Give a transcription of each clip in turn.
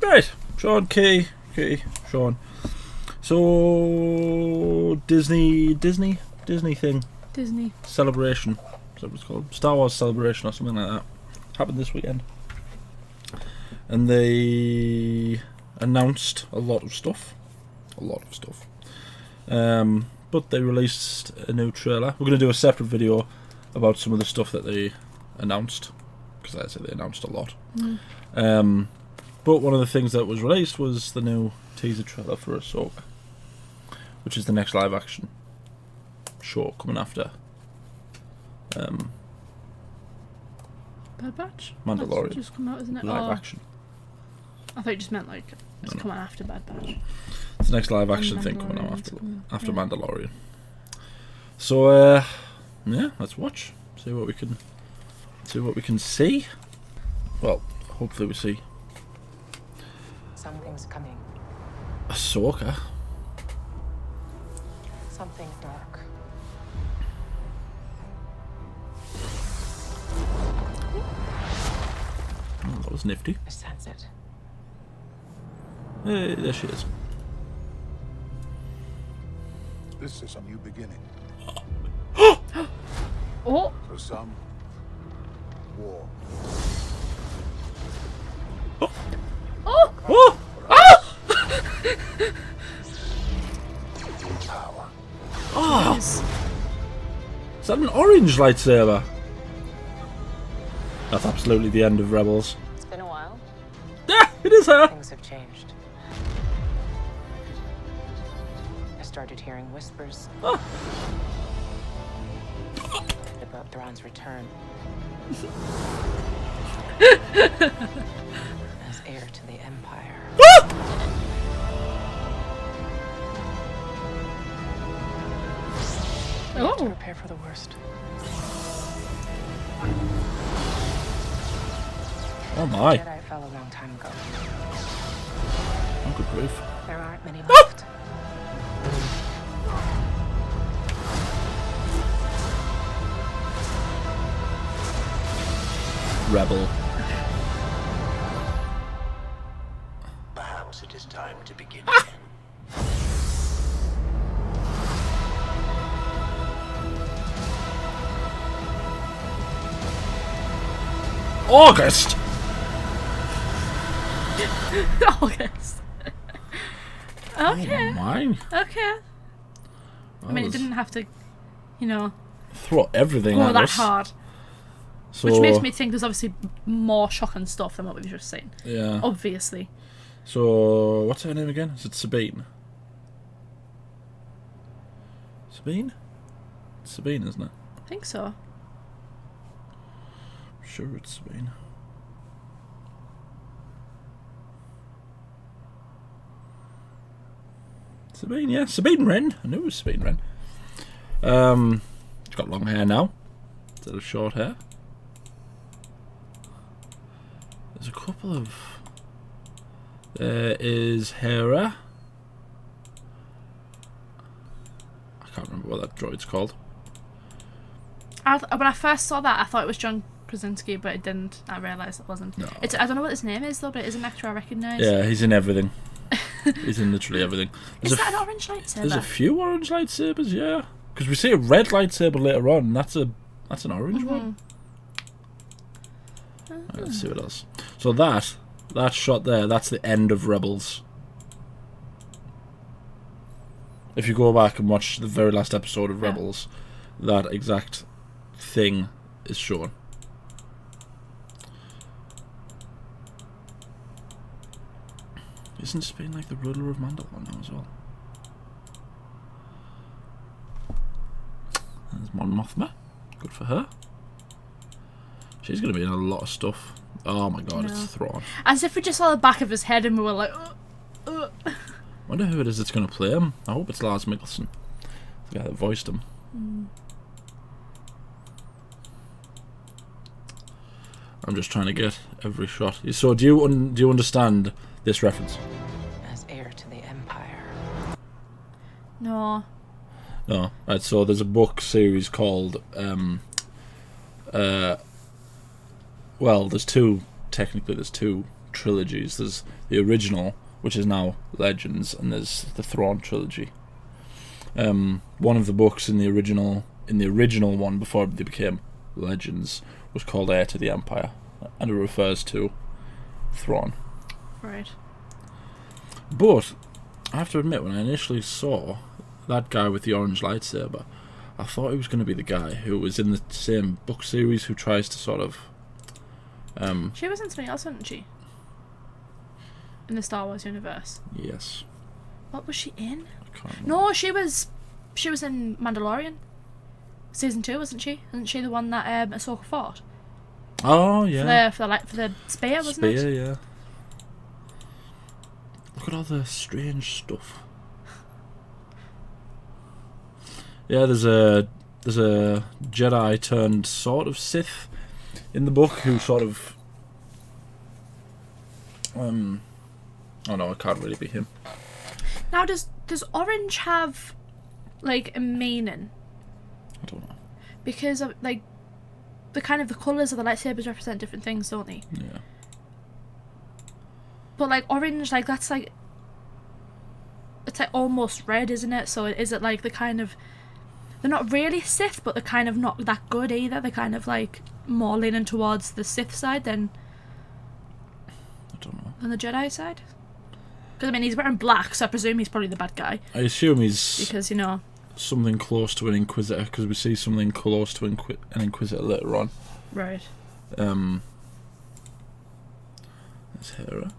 Right, Shaun, Key, Shaun. So Disney thing. Disney Celebration. Is that what it's called? Star Wars Celebration or something like that. Happened this weekend. And they announced a lot of stuff. But they released a new trailer. We're going to do a separate video about some of the stuff that they announced, because like I said, they announced a lot. But one of the things that was released was the new teaser trailer for Ahsoka, which is the next live action show coming after Bad Batch? Mandalorian. That's just come out, isn't it? Live action. I thought you just meant like it's coming after Bad Batch. It's the next live action thing coming out after yeah. Mandalorian. So yeah, let's watch. See what we can see. Well, hopefully we see Something's coming. Ahsoka. Something dark. Oh, that was nifty. I sense it. Hey, there she is. This is a new beginning. Oh! For some, war. Oh! Oh! Power. Oh! Yes. Is that an orange lightsaber? That's absolutely the end of Rebels. It's been a while. Yeah, it is her. Things have changed. I started hearing whispers about Thrawn's return as heir to the Empire. To Oh! prepare for the worst. Oh my. Jedi fell a long time ago. Oh, good grief. There aren't many left. Rebel. Perhaps it is time to begin again. August! August. Okay. Oh my. Okay. I mean, it was- didn't have to, you know, Throw everything go at that us. hard. So, Which makes me think there's obviously more shocking stuff than what we've just seen. yeah. Obviously. So, what's her name again? Is it Sabine? Sabine? It's Sabine, isn't it? I think so. Sure, it's Sabine. Sabine, yeah. Sabine Wren. I knew it was Sabine Wren. She's got long hair now instead of short hair. There's a couple of... There is Hera. I can't remember what that droid's called. When I first saw that, I thought it was John Krasinski, but it didn't. I realised it wasn't. No. I don't know what his name is, though, but it is an actor I recognise. Yeah, he's in everything. He's in literally everything. Is that an orange lightsaber? There's a few orange lightsabers, yeah. Because we see a red lightsaber later on, and that's an orange one. Right, let's see what else. So that shot there, that's the end of Rebels. If you go back and watch the very last episode of Rebels, that exact thing is shown. Isn't Spain like the ruler of Mandalore now as well? There's Mon Mothma. Good for her. She's going to be in a lot of stuff. Oh my god, it's Thrawn. As if we just saw the back of his head and we were like, Wonder who it is that's going to play him. I hope it's Lars Mikkelsen, the guy that voiced him. I'm just trying to get every shot. So do you understand this reference? As heir to the Empire. no. No. Right, so there's a book series called well, there's two. Technically, there's two trilogies. There's the original, which is now Legends, and there's the Thrawn trilogy. One of the books in the original one before they became Legends was called Heir to the Empire, and it refers to Thrawn. Right. But I have to admit, when I initially saw that guy with the orange lightsaber, I thought he was going to be the guy who was in the same book series who tries to sort of. She was in something else, wasn't she? In the Star Wars universe. Yes. What was she in? I can't remember. No, she was in Mandalorian. Season 2, wasn't she? Wasn't she the one that Ahsoka fought? Oh yeah. For the spear, wasn't Spear, it? yeah. Look at all the strange stuff. Yeah, there's a Jedi turned sort of Sith in the book who sort of oh no, it can't really be him. Now, does orange have like a meaning? I don't know. Because of, like, the kind of the colours of the lightsabers represent different things, don't they? Yeah. But like orange, like that's like, it's like almost red, isn't it? So is it like the kind of, they're not really Sith, but they're kind of not that good either. They're kind of like more leaning towards the Sith side than I don't know. the Jedi side. Because I mean, he's wearing black, so I presume he's probably the bad guy. I assume he's Because, you know, something close to an Inquisitor, because we see something close to an Inquisitor later on. right. There's Hera.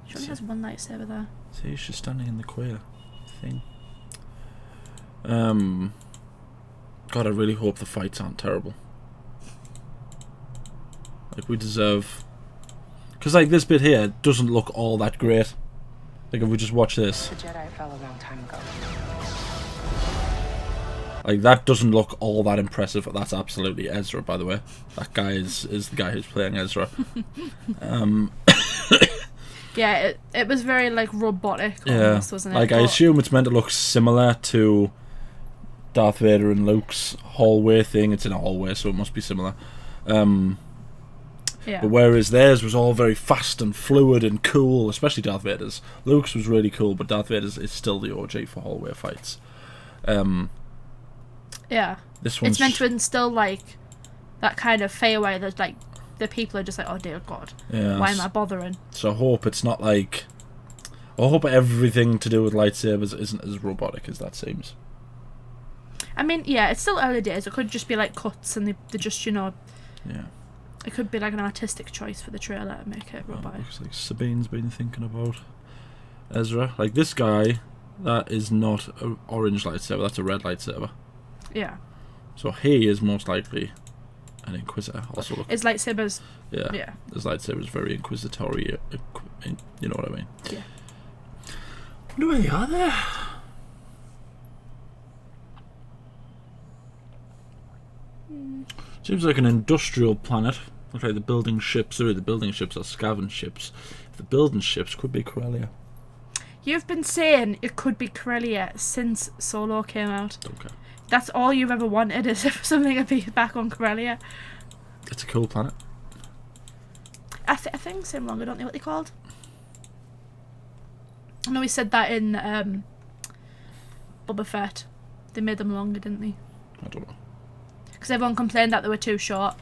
She only has one lightsaber there. See, she's standing in the queer thing. God, I really hope the fights aren't terrible. Like, we deserve... Because, like, this bit here doesn't look all that great. Like, if we just watch this. The Jedi fell a long time ago. Like, that doesn't look all that impressive. That's absolutely Ezra, by the way. That guy is the guy who's playing Ezra. Yeah, it was very, like, robotic almost, wasn't it? Like, I assume it's meant to look similar to Darth Vader and Luke's hallway thing. It's in a hallway, so it must be similar. Yeah. But whereas theirs was all very fast and fluid and cool, especially Darth Vader's. Luke's was really cool, but Darth Vader's is still the OG for hallway fights. Yeah. This one's It's meant to instill, like, that kind of fear where there's, like, the people are just like, oh dear God, why am I bothering? So I hope it's not like... I hope everything to do with lightsabers isn't as robotic as that seems. I mean, yeah, it's still early days. It could just be, like, cuts and they just, you know... Yeah. It could be, like, an artistic choice for the trailer to make it robotic. Looks like Sabine's been thinking about Ezra. Like, this guy, that is not an orange lightsaber, that's a red lightsaber. Yeah. So he is most likely an Inquisitor. Also, look, His lightsabers... yeah, Yeah. his lightsaber is very inquisitorial. You know what I mean? Yeah. I wonder where they are there. Seems like an industrial planet. Looks like the building ships. Sorry, the building ships are scavenge ships. The building ships could be Corellia. You've been saying it could be Corellia since Solo came out. Okay. That's all you've ever wanted, is if something to be back on Corellia. It's a cool planet. I think same longer, don't they? What they called? I know we said that in Boba Fett. They made them longer, didn't they? I don't know. Because everyone complained that they were too short.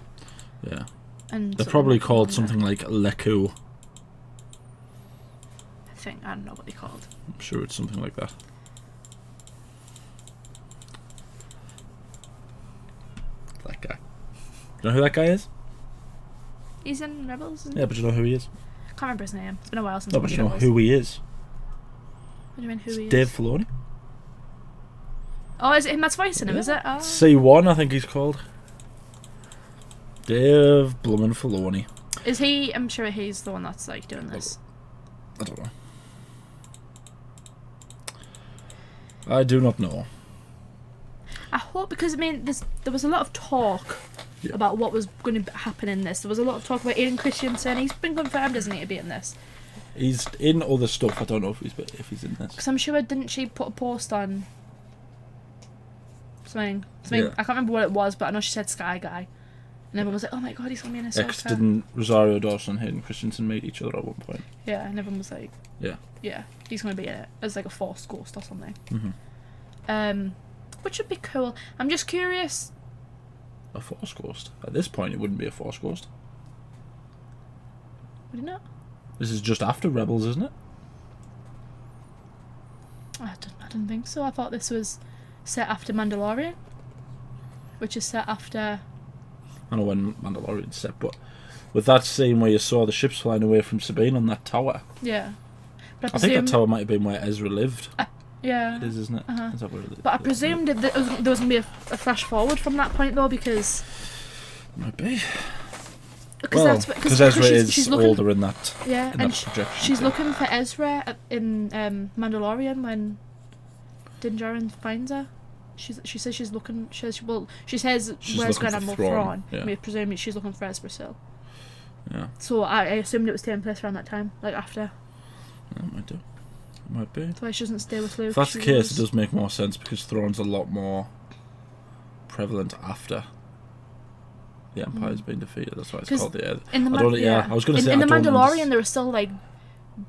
Yeah. And They're so probably they made them called longer. something like Leku. I don't know what they're called. I'm sure it's something like that. That guy. Do you know who that guy is? He's in Rebels, isn't Yeah, but you know who he is? I can't remember his name. It's been a while since No, I but watched you know Rebels. who he is. What do you mean, who he is? Dave Filoni. Oh, is it him that's voicing him, is it? Oh. C1, I think he's called. Dave Blummin Filoni. Is he... I'm sure he's the one that's, like, doing this. I don't know. I do not know. I hope, because, I mean, there was a lot of talk about what was going to happen in this. There was a lot of talk about Aiden Christensen. He's been confirmed, isn't he, to be in this? He's in other stuff. I don't know if he's in this. Because I'm sure, didn't she put a post on something? Yeah. I can't remember what it was, but I know she said Sky Guy. And everyone was like, oh my god, he's gonna be in Ahsoka. Didn't Rosario Dawson and Hayden Christensen meet each other at one point? Yeah, and everyone was like, Yeah. yeah, he's gonna be in it as like a Force ghost or something. Mm-hmm. Which would be cool. I'm just curious. A Force Ghost? At this point, it wouldn't be a Force Ghost. Would it not? This is just after Rebels, isn't it? I don't think so. I thought this was set after Mandalorian, which is set after. I know when Mandalorian's set, but with that scene where you saw the ships flying away from Sabine on that tower. Yeah. But I think that tower might have been where Ezra lived. Yeah. It is, isn't it? Uh-huh. Is that where it is? But I presumed that there was going to be a flash forward from that point, though, because. Might be. Because because Ezra she's is looking, older in that. Yeah, in and that projection. she's looking for Ezra in Mandalorian when Din Djarin finds her. She says she's looking. She says where's Grand Admiral Thrawn? Yeah. We presume she's looking for Ezra still. Yeah. So I assumed it was taking place around that time, like after. Yeah, it might do. It might be. That's why she doesn't stay with Luke. If that's the case, it does make more sense because Thrawn's a lot more prevalent after the Empire's been defeated. That's why it's called the. I was going to say in the Mandalorian, there are still like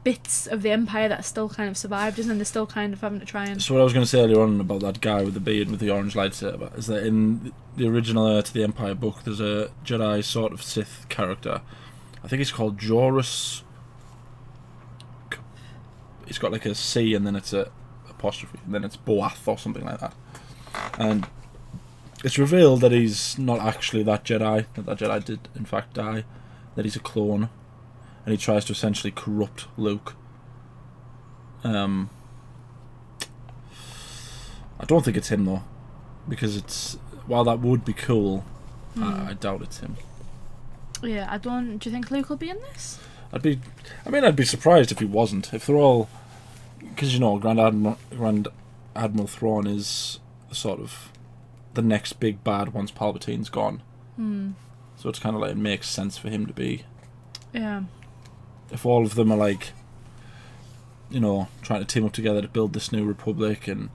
bits of the Empire that still kind of survived, isn't it? They're still kind of having to try and. So what I was going to say earlier on about that guy with the beard with the orange lightsaber is that in the original Heir to the Empire book, there's a Jedi sort of Sith character. I think he's called Joruus. He's got like a C and then it's a apostrophe and then it's Boath or something like that. And it's revealed that he's not actually that Jedi. That Jedi did in fact die. That he's a clone. And he tries to essentially corrupt Luke. I don't think it's him though, because while that would be cool, I doubt it's him. Yeah, I don't. Do you think Luke will be in this? I'd be surprised if he wasn't. If they're all, because Grand Admiral Thrawn is sort of the next big bad once Palpatine's gone. So it's kind of like it makes sense for him to be. Yeah. If all of them are like, trying to team up together to build this new republic, and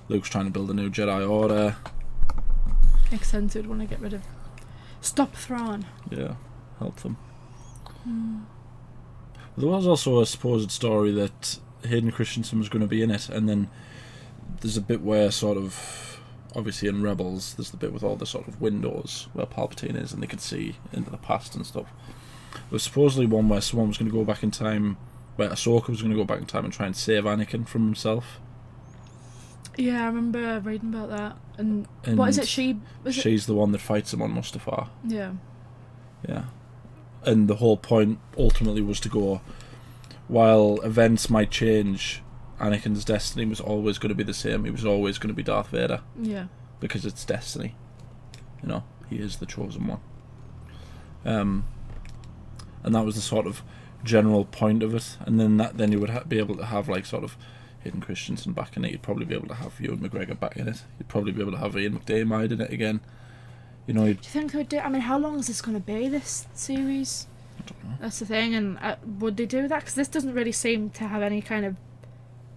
Luke's trying to build a new Jedi Order. Makes sense. Who'd want to get rid of. Stop Thrawn. Yeah, help them. There was also a supposed story that Hayden Christensen was going to be in it, and then there's a bit where sort of, obviously in Rebels, there's the bit with all the sort of windows where Palpatine is and they can see into the past and stuff. There was supposedly one where someone was going to go back in time, where Ahsoka was going to go back in time and try and save Anakin from himself. Yeah, I remember reading about that. And what is it? She's the one that fights him on Mustafar. Yeah. Yeah. And the whole point ultimately was to go, while events might change, Anakin's destiny was always going to be the same. He was always going to be Darth Vader. Yeah. Because it's destiny. He is the chosen one. And that was the sort of general point of it. And then you would be able to have like sort of Hayden Christensen back in it. You'd probably be able to have Ewan McGregor back in it. You'd probably be able to have Ian McDiarmid in it again. Do you think they would do? I mean, how long is this going to be? This series? I don't know. That's the thing. And would they do that? Because this doesn't really seem to have any kind of.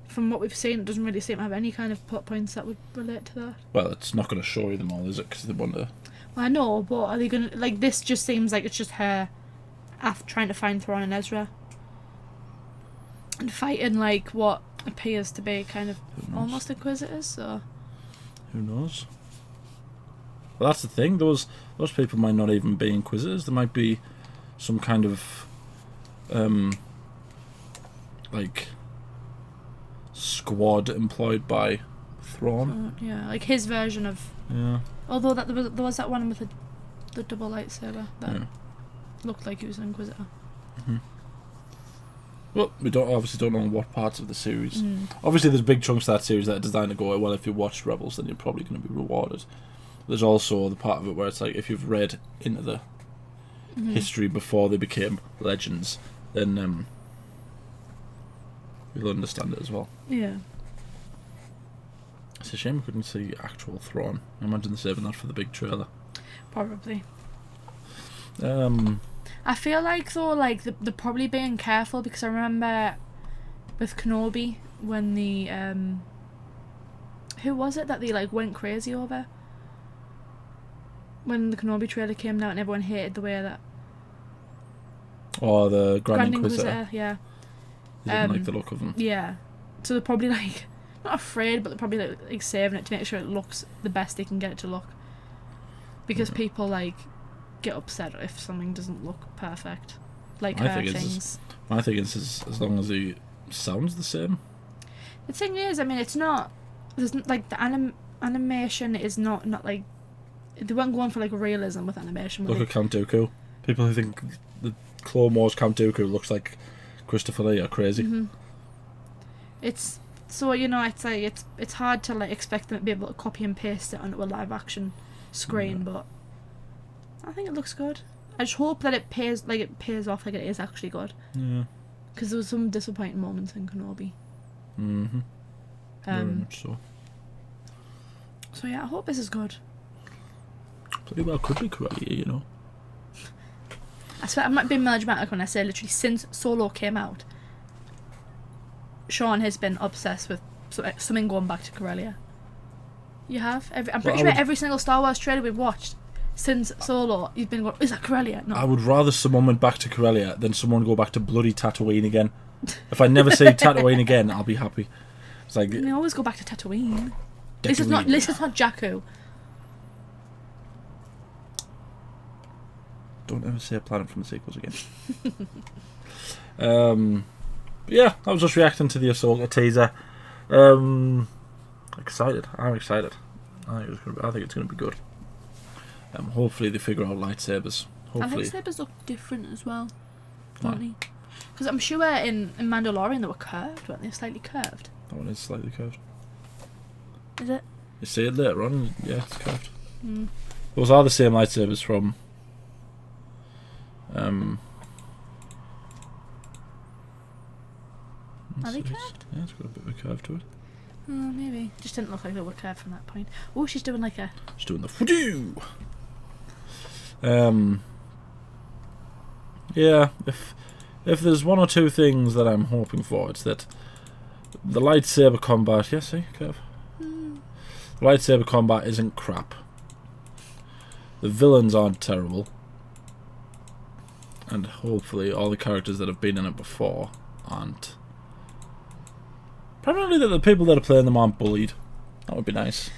From what we've seen, it doesn't really seem to have any kind of plot points that would relate to that. Well, it's not going to show you them all, is it? Because they want to. Well, I know, but are they going to like? This just seems like it's just her, trying to find Thrawn and Ezra, and fighting like what appears to be kind of almost Inquisitors. So. Who knows? Well, that's the thing. Those people might not even be Inquisitors. There might be some kind of like squad employed by Thrawn. Yeah, like his version of. Yeah. Although there was that one with the double lightsaber that looked like he was an Inquisitor. Mm-hmm. Well, we obviously don't know what parts of the series. Obviously, there's big chunks of that series that are designed to go, well, if you watched Rebels, then you're probably going to be rewarded. There's also the part of it where it's like, if you've read into the history before they became legends, then you'll understand it as well. Yeah. It's a shame we couldn't see actual Thrawn. I imagine they're saving that for the big trailer. Probably. I feel like though, like they're probably being careful, because I remember with Kenobi when the who was it that they like went crazy over? when the Kenobi trailer came out and everyone hated the way that Or the Grand Inquisitor, Inquisitor. yeah. They didn't like the look of them. Yeah. So they're probably like, not afraid, but they're probably like saving it to make sure it looks the best they can get it to look. Because people like get upset if something doesn't look perfect. Like I her think it's things. I think it's as long as he sounds the same. The thing is, I mean, it's not. There's like the animation is not like they weren't going for like realism with animation. Look at Count Dooku. People who think the Clone Wars Count Dooku looks like Christopher Lee are crazy. Mm-hmm. It's so it's like it's hard to like expect them to be able to copy and paste it onto a live action screen, but I think it looks good. I just hope that it pays off, like it is actually good. Yeah. Because there was some disappointing moments in Kenobi. Mm-hmm. Very much so. So yeah, I hope this is good. Pretty well could be Corellia, you know. I swear I'm not being melodramatic when I say literally since Solo came out, Shaun has been obsessed with something going back to Corellia. You have? I'm pretty sure every single Star Wars trailer we've watched since Solo, you've been going, is that Corellia? No. I would rather someone went back to Corellia than someone go back to bloody Tatooine again. If I never see Tatooine again, I'll be happy. It's like They always go back to Tatooine. This is not Jakku. Don't ever say a planet from the sequels again. Yeah, I was just reacting to the Ahsoka teaser. Excited. I'm excited. I think it's going to be good. Hopefully they figure out lightsabers. Hopefully. And lightsabers look different as well, don't they? Because I'm sure in Mandalorian they were curved, weren't they? Slightly curved. That one is slightly curved. Is it? You see it later on. Yeah, it's curved. Those are the same lightsabers from. Are they curved? Yeah, it's got a bit of a curve to it. Oh, maybe. Just didn't look like they were curved from that point. Oh, she's doing like a. Just doing the foo. Yeah, if there's one or two things that I'm hoping for, it's that the lightsaber combat. Yeah, see, curve. The lightsaber combat isn't crap. The villains aren't terrible, and hopefully all the characters that have been in it before aren't. Primarily that the people that are playing them aren't bullied. That would be nice.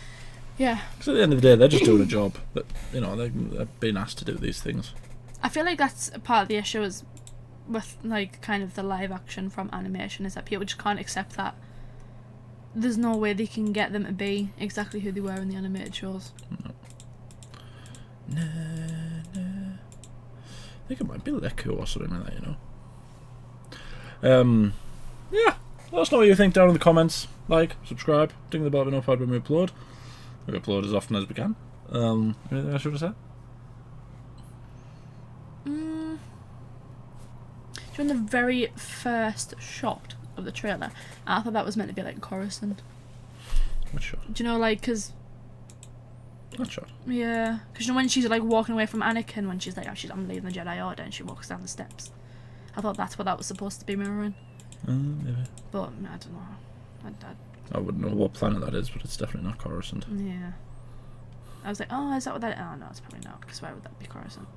Yeah. Because at the end of the day, they're just doing a job. But they're being asked to do these things. I feel like that's a part of the issue is with like kind of the live action from animation is that people just can't accept that there's no way they can get them to be exactly who they were in the animated shows. No. I think it might be Leku or something like that, you know. Yeah. Let us know what you think down in the comments. Like, subscribe, ding the bell notified when we upload. We upload as often as we can. Anything I should have said? During the very first shot of the trailer, I thought that was meant to be like Coruscant. What shot? Do you know, like, because... That shot? Yeah. Because you know when she's like walking away from Anakin, when she's like, I'm leaving the Jedi Order, and she walks down the steps. I thought that's what that was supposed to be mirroring. Maybe. But, I don't know. I wouldn't know what planet that is, but it's definitely not Coruscant. Yeah. I was like, oh, is that what that is? Oh, no, it's probably not, because why would that be Coruscant?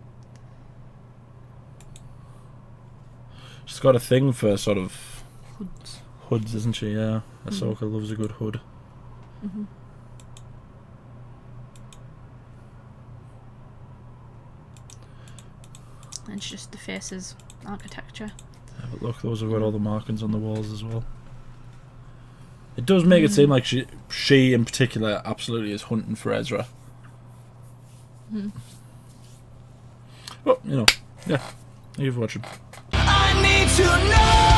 She's got a thing for sort of Hoods, isn't she? Yeah. Ahsoka loves a good hood. Mm-hmm. And she just defaces architecture. Yeah, but look, those have got all the markings on the walls as well. It does make it seem like she in particular absolutely is hunting for Ezra. Well, you know, yeah. Thank you for watching. I need to know.